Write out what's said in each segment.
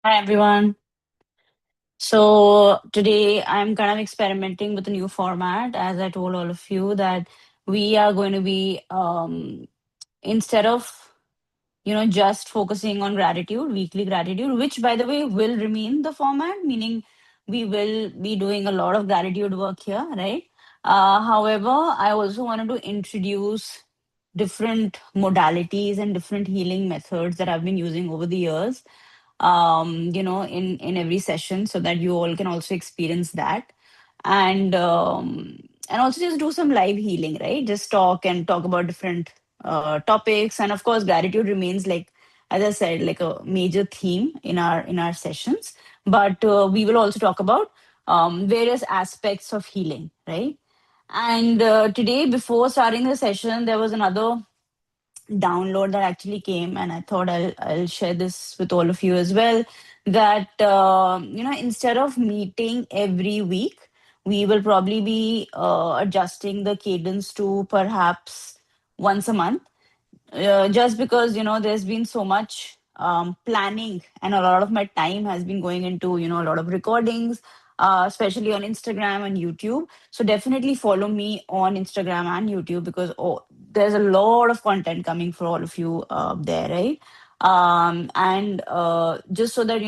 Hi everyone. So today I'm kind of experimenting with a new format, as I told all of you that we are going to be instead of just focusing on gratitude, weekly gratitude, which by the way will remain the format, meaning we will be doing a lot of gratitude work here, right? However, I also wanted to introduce different modalities and different healing methods that I've been using over the years, in every session, so that you all can also experience that. And also just do some live healing, right? Just talk about different topics. And of course, gratitude remains, like as I said, like a major theme in our sessions. But we will also talk about various aspects of healing, right? And today, before starting the session, there was another download that actually came, and I thought I'll share this with all of you as well. That instead of meeting every week, we will probably be adjusting the cadence to perhaps once a month, just because there's been so much planning, and a lot of my time has been going into a lot of recordings, especially on Instagram and YouTube. So definitely follow me on Instagram and YouTube, because there's a lot of content coming for all of you there, right? And just so that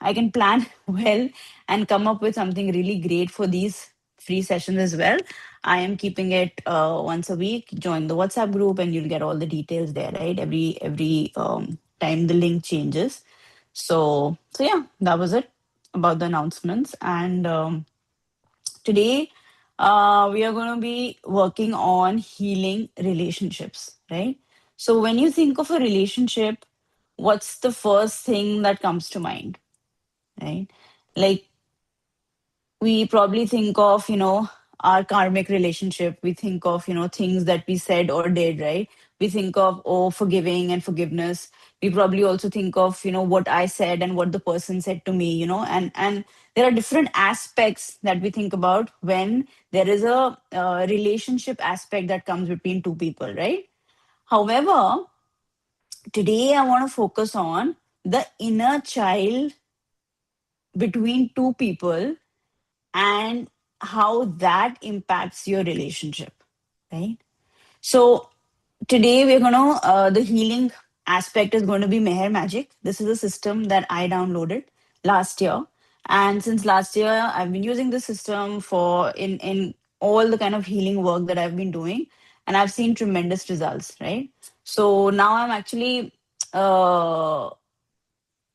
I can plan well and come up with something really great for these free sessions as well. I am keeping it once a week. Join the WhatsApp group, and you'll get all the details there, right? Every time the link changes. So yeah, that was it about the announcements. And today, we are going to be working on healing relationships, right? So when you think of a relationship, what's the first thing that comes to mind, right? Like, we probably think of our karmic relationship. We think of things that we said or did, right? We think of, oh, forgiving and forgiveness. We probably also think of what I said and what the person said to me, and there are different aspects that we think about when there is a relationship aspect that comes between two people, right? However, today I want to focus on the inner child between two people, and how that impacts your relationship, right? So today we're going to the healing aspect is going to be Meher Magic. This is a system that I downloaded last year, and since last year I've been using this system for in all the kind of healing work that I've been doing, and I've seen tremendous results, right? So now I'm actually uh,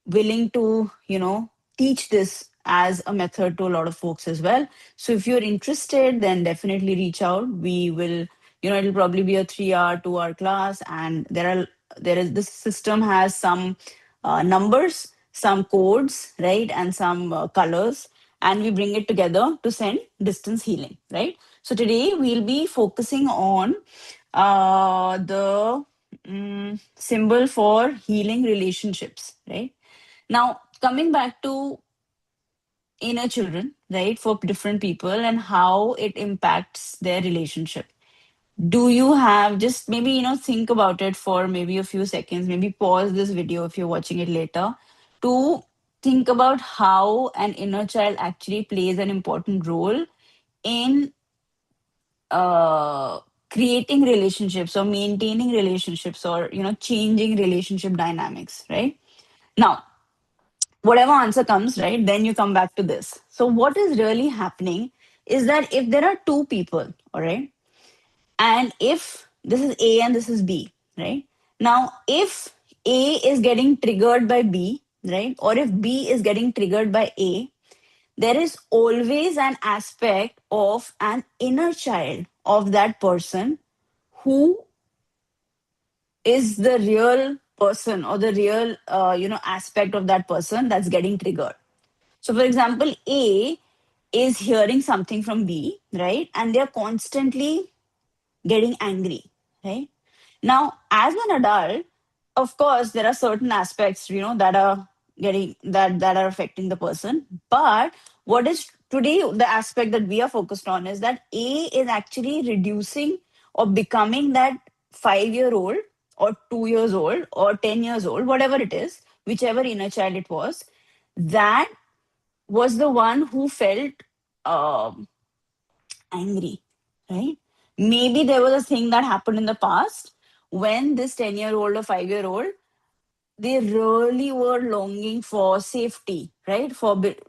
willing to teach this as a method to a lot of folks as well. So if you're interested, then definitely reach out. We will, it'll probably be a 3 hour 2 hour class, and there is this system has some numbers, some codes, right, and some colors, and we bring it together to send distance healing, right? So today we'll be focusing on the symbol for healing relationships, right? Now, coming back to inner children, right, for different people and how it impacts their relationship. Do you have just maybe, think about it for maybe a few seconds, maybe pause this video if you're watching it later, to think about how an inner child actually plays an important role in uh, creating relationships or maintaining relationships, or, changing relationship dynamics, right? Now, whatever answer comes, right, then you come back to this. So, what is really happening is that if there are two people, all right, and if this is A and this is B, right? Now, if A is getting triggered by B, right, or if B is getting triggered by A, there is always an aspect of an inner child of that person who is the real person, or the real aspect of that person that's getting triggered. So, for example, A is hearing something from B, right? And they're constantly getting angry, right? Now, as an adult, of course, there are certain aspects, that are that are affecting the person. But what is today the aspect that we are focused on is that A is actually reducing or becoming that 5 year old or 2 years old or 10 years old, whatever it is, whichever inner child it was, that was the one who felt um angry, right? Maybe there was a thing that happened in the past when this 10-year-old or 5-year-old, they really were longing for safety, right?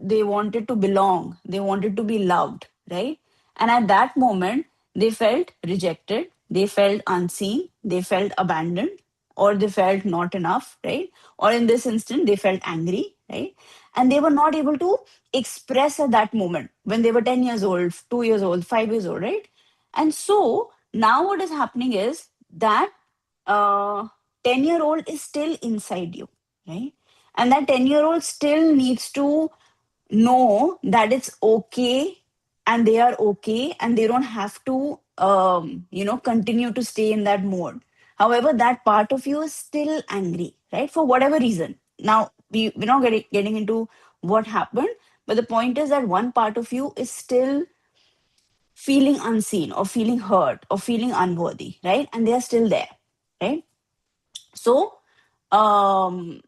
They wanted to belong, they wanted to be loved, right? And at that moment, they felt rejected, they felt unseen, they felt abandoned, or they felt not enough, right? Or in this instant, they felt angry, right? And they were not able to express at that moment when they were 10 years old, 2 years old, 5 years old, right? And so now what is happening is that 10-year-old is still inside you, right? And that 10-year-old still needs to know that it's okay, and they are okay, and they don't have to continue to stay in that mode. However, that part of you is still angry, right? For whatever reason. Now we're not getting into what happened, but the point is that one part of you is still feeling unseen or feeling hurt or feeling unworthy, right? And they are still there, right? So um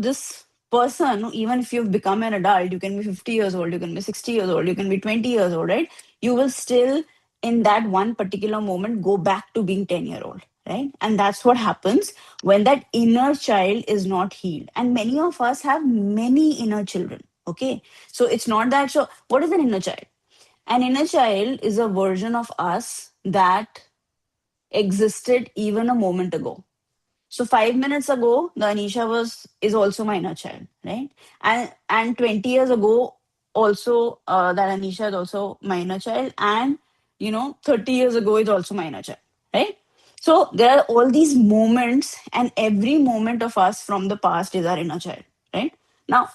this person, even if you've become an adult, you can be 50 years old, you can be 60 years old, you can be 20 years old, right? You will still in that one particular moment go back to being 10-year-old, right? And that's what happens when that inner child is not healed. And many of us have many inner children, okay? So it's not that. So what is an inner child? An inner child is a version of us that existed even a moment ago. So 5 minutes ago, the Anisha was is also my inner child, right? And 20 years ago, also that Anisha is also my inner child, and 30 years ago is also my inner child, right? So there are all these moments, and every moment of us from the past is our inner child, right? Now,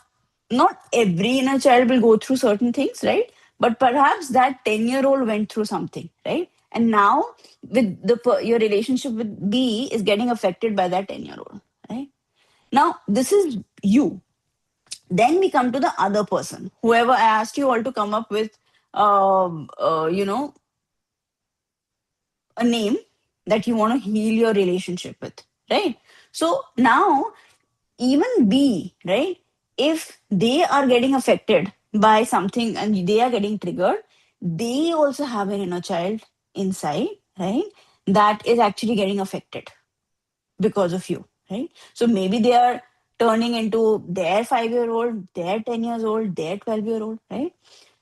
not every inner child will go through certain things, right? But perhaps that 10-year-old went through something, right? And now with your relationship with B is getting affected by that 10-year-old, right? Now this is you. Then we come to the other person. Whoever I asked you all to come up with, um, uh, you know, a name that you want to heal your relationship with, right? So now even B, right? If they are getting affected by something and they are getting triggered, they also have an inner child inside, right? That is actually getting affected because of you, right? So maybe they are turning into their 5-year-old, their 10 years old, their 12-year-old, right?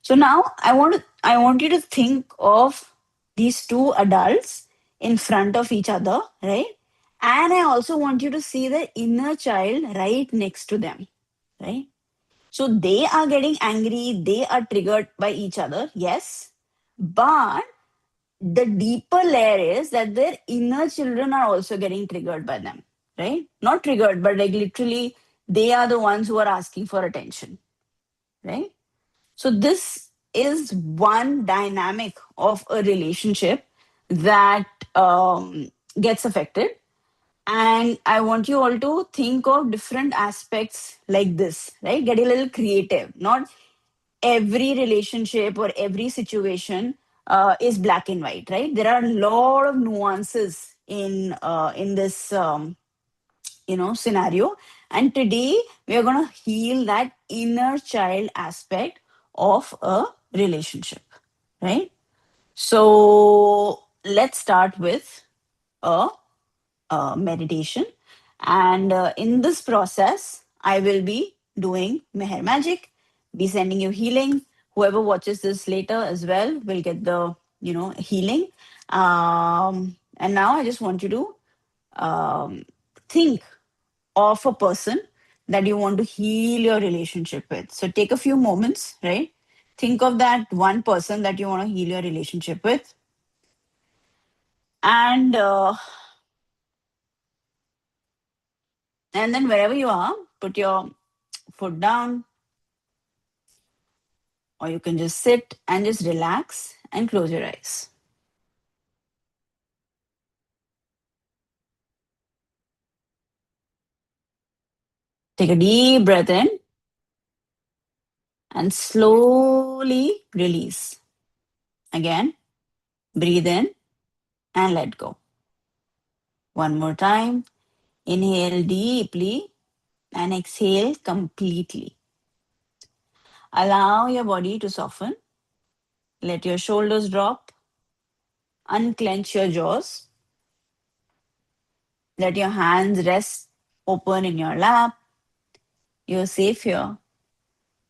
So now I want you to think of these two adults in front of each other, right? And I also want you to see the inner child right next to them, right? So they are getting angry, they are triggered by each other, yes. But the deeper layer is that their inner children are also getting triggered by them, right? Not triggered, but like literally, they are the ones who are asking for attention, right? So, this is one dynamic of a relationship that gets affected. And I want you all to think of different aspects like this, right? Get a little creative. Not every relationship or every situation is black and white, right? There are a lot of nuances in this scenario. And today we are going to heal that inner child aspect of a relationship, right? So let's start with a meditation. And in this process, I will be doing Meher Magic, be sending you healing. Whoever watches this later as well will get the, healing. And now I just want you to think of a person that you want to heal your relationship with. So take a few moments, right? Think of that one person that you want to heal your relationship with. And then wherever you are, put your foot down, or you can just sit and just relax and close your eyes. Take a deep breath in and slowly release. Again, breathe in and let go. One more time. Inhale deeply and exhale completely. Allow your body to soften. Let your shoulders drop. Unclench your jaws. Let your hands rest open in your lap. You're safe here.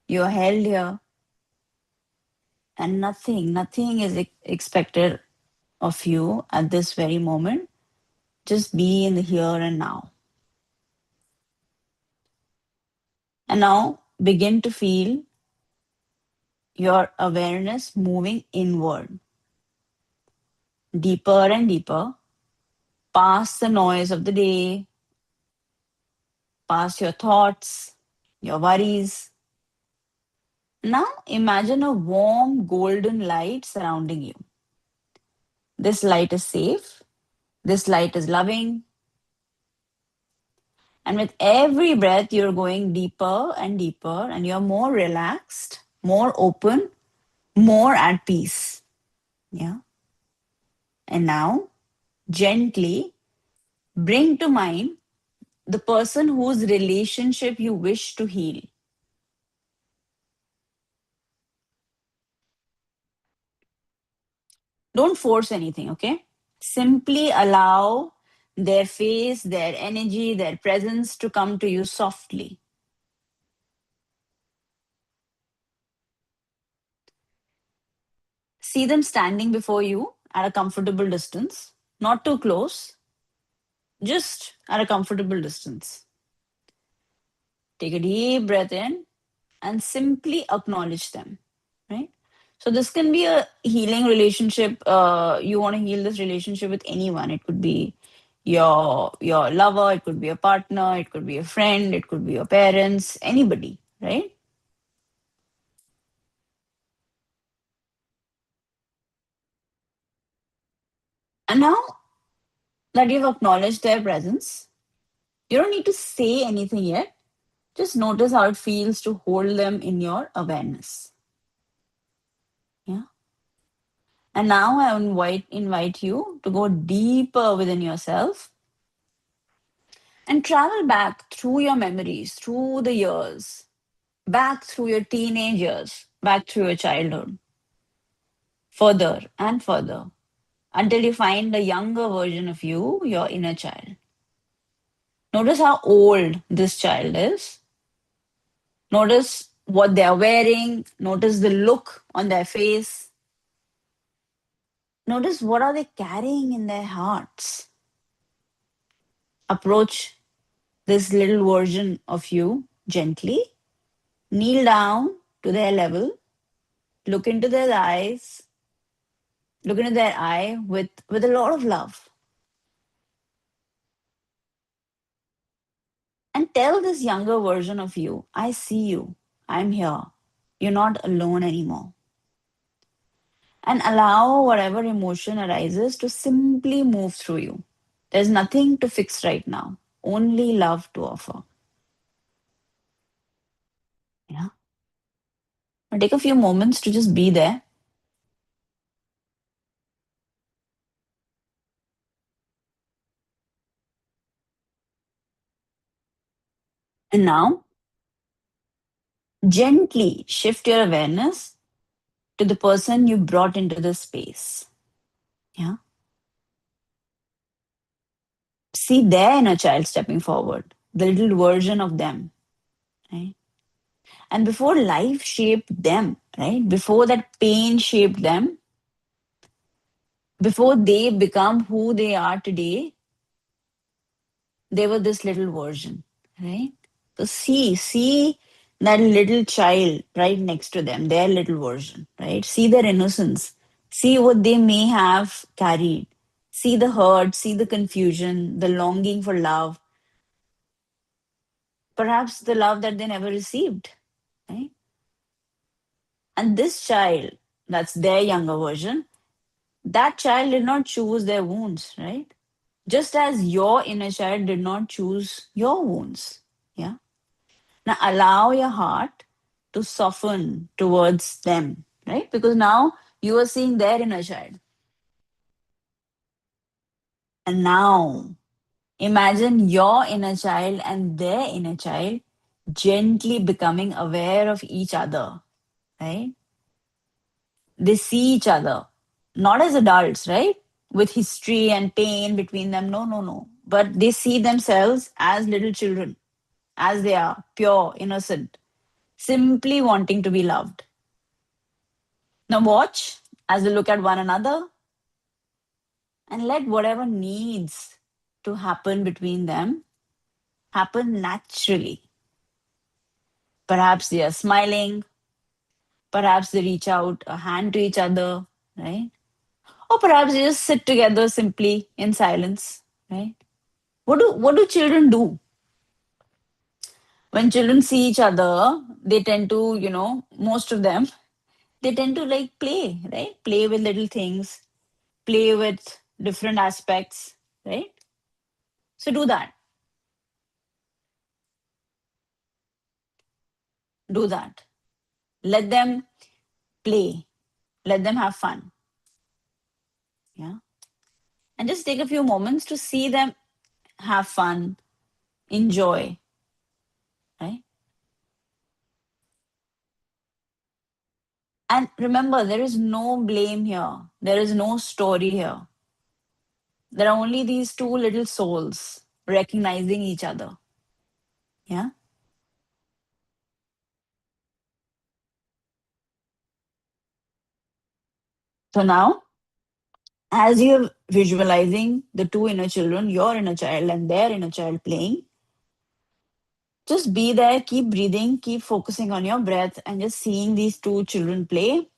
You're held here. And nothing is expected of you at this very moment. Just be in the here and now. And now begin to feel your awareness moving inward, deeper and deeper, past the noise of the day, past your thoughts, your worries. Now imagine a warm golden light surrounding you. This light is safe, this light is loving, and with every breath, you're going deeper and deeper, and you're more relaxed, more open, more at peace. Yeah. And now, gently bring to mind the person whose relationship you wish to heal. Don't force anything, okay? Simply allow their face, their energy, their presence to come to you softly. See them standing before you at a comfortable distance, not too close, just at a comfortable distance. Take a deep breath in and simply acknowledge them, right? So this can be a healing relationship. You want to heal this relationship with anyone. It could be your lover, it could be a partner, it could be a friend, it could be your parents, anybody, right? And now that you've acknowledged their presence, you don't need to say anything yet. Just notice how it feels to hold them in your awareness. Yeah. And now I invite you to go deeper within yourself and travel back through your memories, through the years, back through your teenage years, back through your childhood, further and further until you find a younger version of you, your inner child. Notice how old this child is. Notice what they are wearing. Notice the look on their face. Notice what are they carrying in their hearts. Approach this little version of you gently. Kneel down to their level. Look into their eyes. Look into their eye with a lot of love. And tell this younger version of you, I see you. I'm here. You're not alone anymore. And allow whatever emotion arises to simply move through you. There's nothing to fix right now, only love to offer. Yeah. Now take a few moments to just be there. And now, gently shift your awareness to the person you brought into the space. Yeah. See their inner child stepping forward, the little version of them, right? And before life shaped them, right? Before that pain shaped them, before they become who they are today, they were this little version, right? So see that little child right next to them, their little version, right? See their innocence. See what they may have carried. See the hurt, see the confusion, the longing for love, perhaps the love that they never received, right? And this child, that's their younger version, that child did not choose their wounds, right? Just as your inner child did not choose your wounds. Yeah. Now allow your heart to soften towards them, right? Because now you are seeing their inner child. And now Imagine your inner child and their inner child gently becoming aware of each other, right? They see each other, not as adults, right? With history and pain between them. No, no, no. But they see themselves as little children, as they are, pure, innocent, simply wanting to be loved. Now, watch as they look at one another and let whatever needs to happen between them happen naturally. Perhaps they are smiling, perhaps they reach out a hand to each other, right? Or perhaps they just sit together simply in silence, right? What do children do? When children see each other, they tend to, most of them, they tend to like play, right? Play with little things, play with different aspects, right? So do that. Do that. Let them play. Let them have fun. Yeah. And just take a few moments to see them have fun, enjoy, right? And remember, there is no blame here. There is no story here. There are only these two little souls recognizing each other. Yeah. So now, as you're visualizing the two inner children, your inner child and their inner child playing, just be there, keep breathing, keep focusing on your breath, and just seeing these two children play.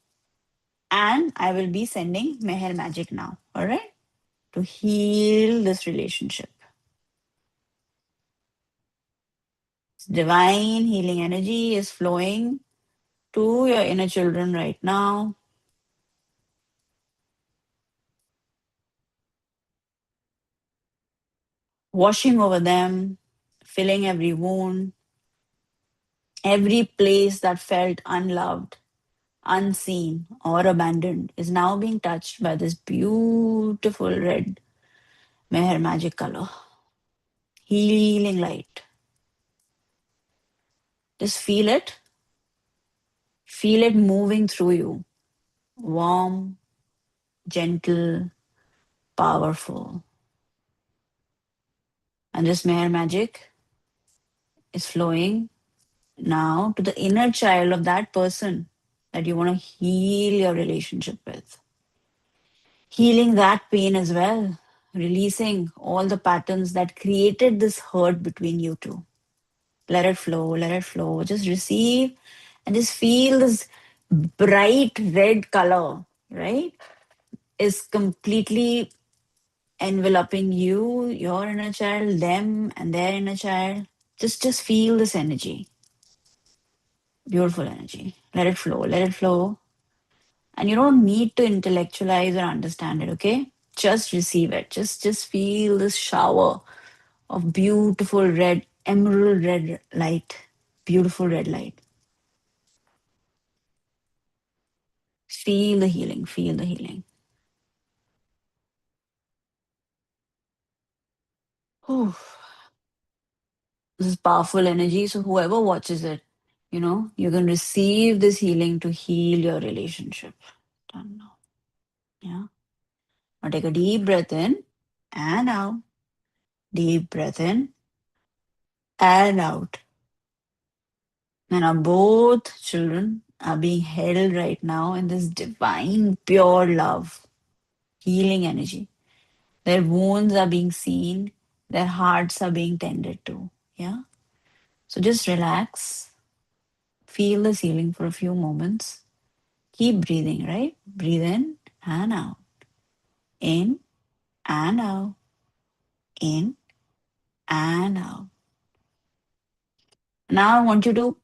And I will be sending Meher Magic now. All right. To heal this relationship. Divine healing energy is flowing to your inner children right now, washing over them, filling every wound, every place that felt unloved, unseen, or abandoned is now being touched by this beautiful red Meher magic color. Healing light. Just feel it moving through you. Warm, gentle, powerful. And this Meher magic is flowing now to the inner child of that person that you want to heal your relationship with. Healing that pain as well, releasing all the patterns that created this hurt between you two. Let it flow, let it flow. Just receive and just feel this bright red color, right? Is completely enveloping you, your inner child, them and their inner child. Just feel this energy. Beautiful energy. Let it flow, let it flow. And you don't need to intellectualize or understand it, okay? Just receive it. Just feel this shower of beautiful red, emerald red light. Beautiful red light. Feel the healing, feel the healing. Whew. This is powerful energy. So whoever watches it, you can receive this healing to heal your relationship. Done now. Yeah. Now take a deep breath in and out. Deep breath in and out. And our both children are being held right now in this divine, pure love, healing energy. Their wounds are being seen, their hearts are being tended to. Yeah. So just relax, feel this healing for a few moments. Keep breathing, right? Breathe in and out, in and out, in and out. Now I want you to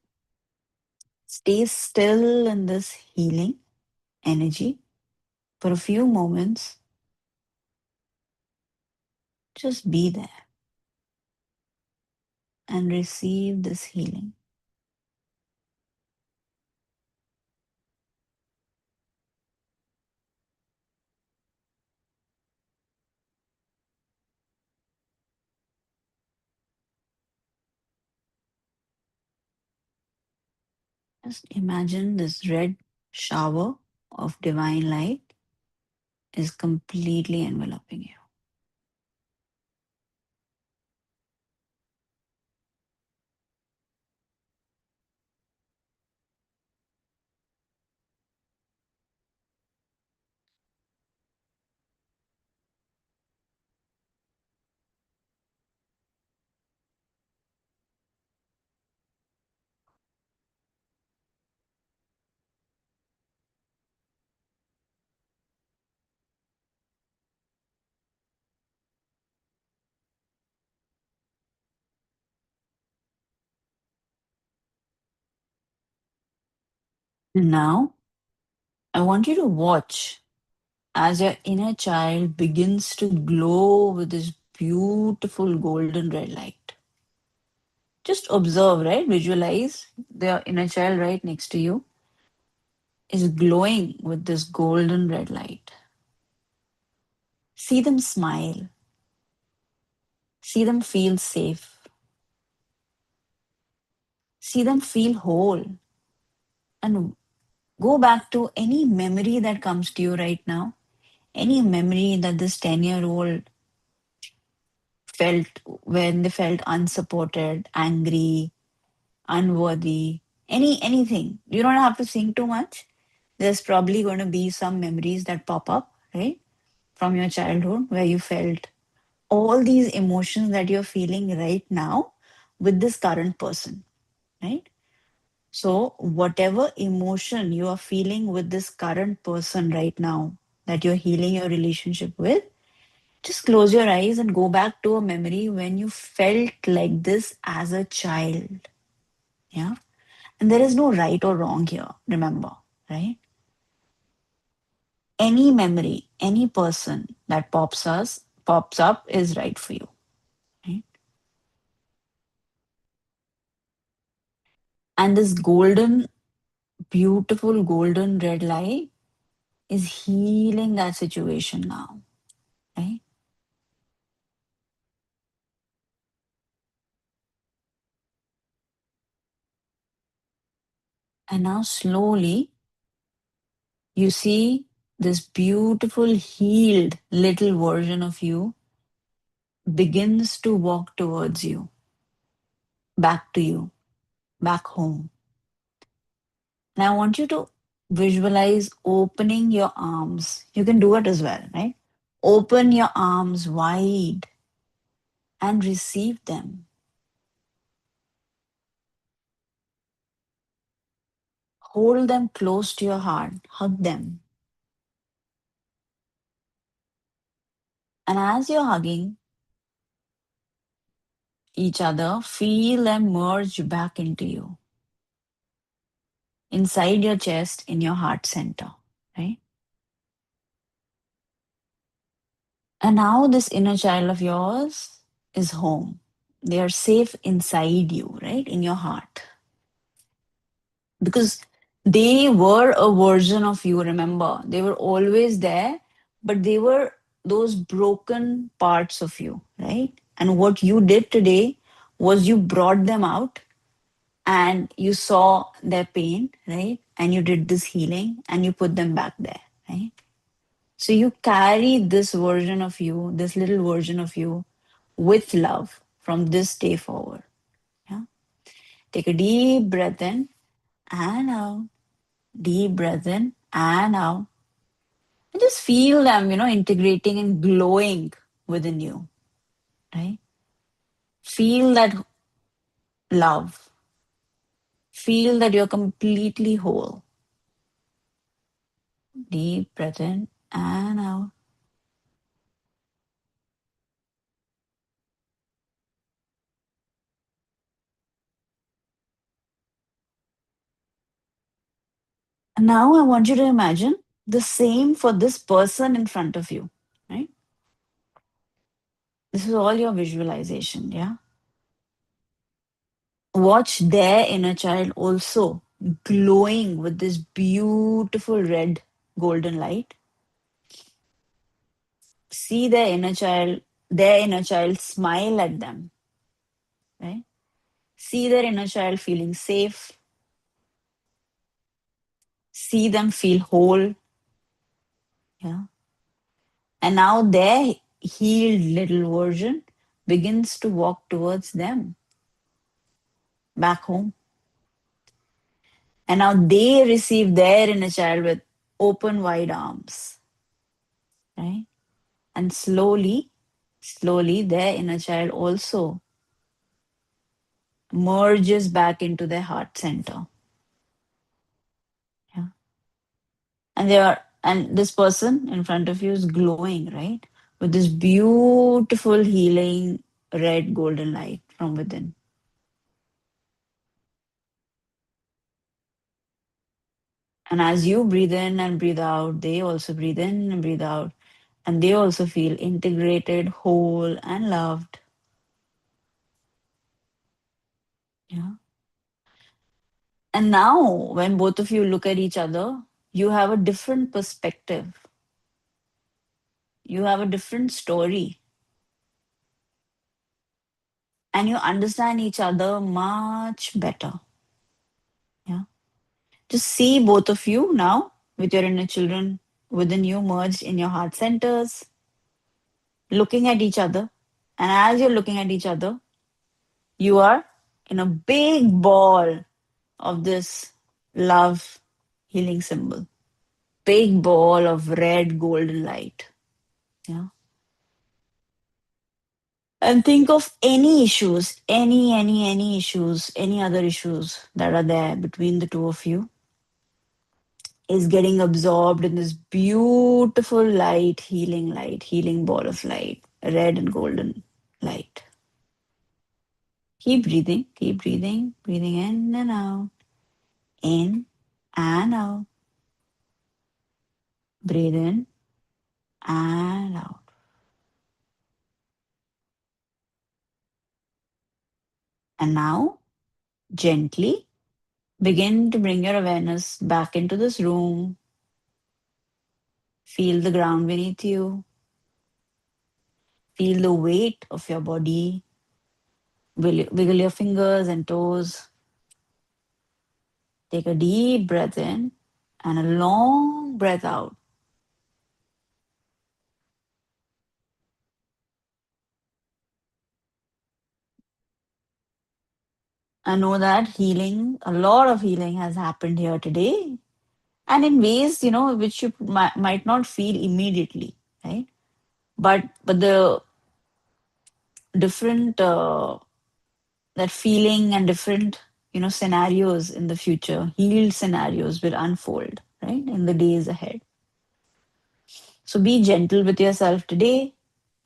stay still in this healing energy for a few moments. Just be there and receive this healing. Just imagine this red shower of divine light is completely enveloping you. And now, I want you to watch as your inner child begins to glow with this beautiful golden red light. Just observe, right? Visualize the inner child right next to you is glowing with this golden red light. See them smile, see them feel safe, see them feel whole, and go back to any memory that comes to you right now, any memory that this 10-year-old felt when they felt unsupported, angry, unworthy, anything. You don't have to think too much. There's probably going to be some memories that pop up, right? From your childhood where you felt all these emotions that you're feeling right now with this current person, right? So, whatever emotion you are feeling with this current person right now that you're healing your relationship with, just close your eyes and go back to a memory when you felt like this as a child. Yeah. And there is no right or wrong here, remember, right? Any memory, any person that pops up is right for you. Right? And this golden, beautiful golden red light is healing that situation now. Right? And now slowly you see this beautiful healed little version of you begins to walk towards you, back to you, back home. And I want you to visualize opening your arms. You can do it as well, right? Open your arms wide and receive them. Hold them close to your heart. Hug them. And as you're hugging each other, feel them merge back into you, inside your chest, in your heart center, right? And now this inner child of yours is home. They are safe inside you, right? In your heart. Because they were a version of you, remember. They were always there, but they were those broken parts of you, right? And what you did today was you brought them out and you saw their pain, right? And you did this healing and you put them back there, right? So you carry this version of you, this little version of you with love from this day forward. Yeah. Take a deep breath in and out. Deep breath in and out. And just feel them, integrating and glowing within you, right? Feel that love. Feel that you're completely whole. Deep breath in and out. And now I want you to imagine the same for this person in front of you, right? This is all your visualization, yeah? Watch their inner child also glowing with this beautiful red golden light. See their inner child smile at them, right? See their inner child feeling safe, see them feel whole. Yeah. And now their healed little version begins to walk towards them back home. And now they receive their inner child with open, wide arms, right? And slowly, slowly, their inner child also merges back into their heart center. Yeah. And they are, and this person in front of you is glowing, right? With this beautiful, healing, red, golden light from within. And as you breathe in and breathe out, they also breathe in and breathe out. And they also feel integrated, whole, and loved. Yeah. And now, when both of you look at each other, you have a different perspective. You have a different story. And you understand each other much better. Yeah. Just see both of you now with your inner children within you merged in your heart centers, looking at each other. And as you're looking at each other, you are in a big ball of this love healing symbol. Big ball of red golden light. Yeah. And think of any issues, any issues, any other issues that are there between the two of you is getting absorbed in this beautiful healing ball of light, red and golden light. Keep breathing, breathing in and out, breathe in and out. And now, gently begin to bring your awareness back into this room. Feel the ground beneath you. Feel the weight of your body. Wiggle your fingers and toes. Take a deep breath in and a long breath out. I know that a lot of healing has happened here today, and in ways, which you might not feel immediately, right? But the different that feeling and different scenarios in the future, healed scenarios will unfold, right, in the days ahead. So be gentle with yourself today,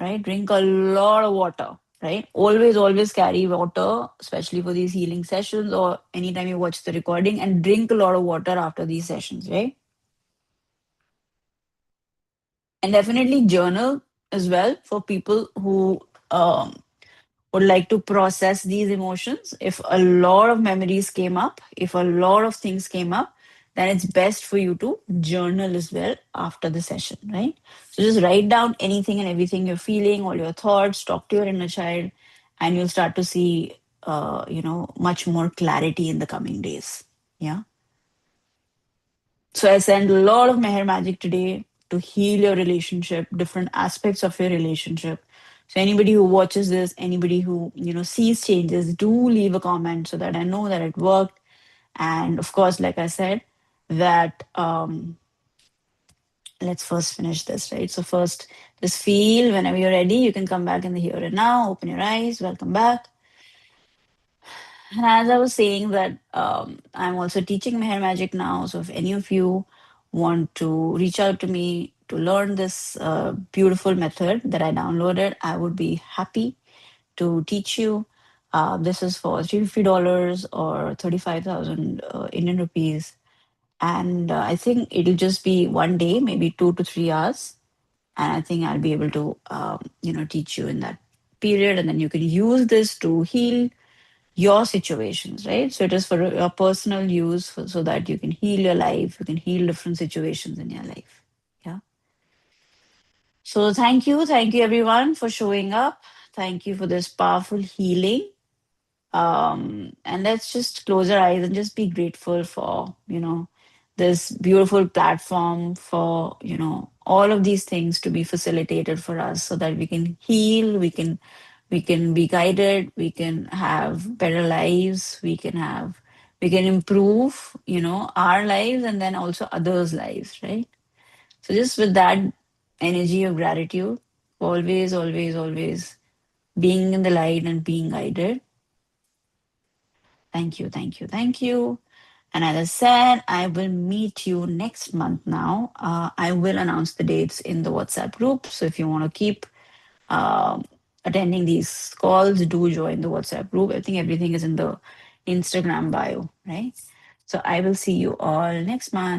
right? Drink a lot of water, right? Always carry water, especially for these healing sessions or anytime you watch the recording, and drink a lot of water after these sessions, right? And definitely journal as well for people who would like to process these emotions. If a lot of memories came up, if a lot of things came up, then it's best for you to journal as well after the session, right? So just write down anything and everything you're feeling, all your thoughts, talk to your inner child, and you'll start to see, much more clarity in the coming days. Yeah. So I send a lot of Meher magic today to heal your relationship, different aspects of your relationship. So anybody who watches this, anybody who sees changes, do leave a comment so that I know that it worked. And of course, like I said, that let's first finish this, right? So first, just feel whenever you're ready, you can come back in the here and now. Open your eyes. Welcome back. And as I was saying that I'm also teaching Meher Magic now. So if any of you want to reach out to me to learn this beautiful method that I downloaded, I would be happy to teach you. This is for $350 or 35,000 Indian rupees. And I think it'll just be one day, maybe 2 to 3 hours. And I think I'll be able to, teach you in that period. And then you can use this to heal your situations, right? So it is for your personal use so that you can heal your life, you can heal different situations in your life. Yeah. So thank you everyone for showing up. Thank you for this powerful healing. And let's just close our eyes and just be grateful for, this beautiful platform for, all of these things to be facilitated for us so that we can heal, we can be guided, we can have better lives, we can improve, our lives and then also others' lives, right? So just with that energy of gratitude, always, always, always being in the light and being guided. Thank you, thank you, thank you. And as I said, I will meet you next month now. I will announce the dates in the WhatsApp group. So if you want to keep um, attending these calls, do join the WhatsApp group. I think everything is in the Instagram bio, right? So I will see you all next month.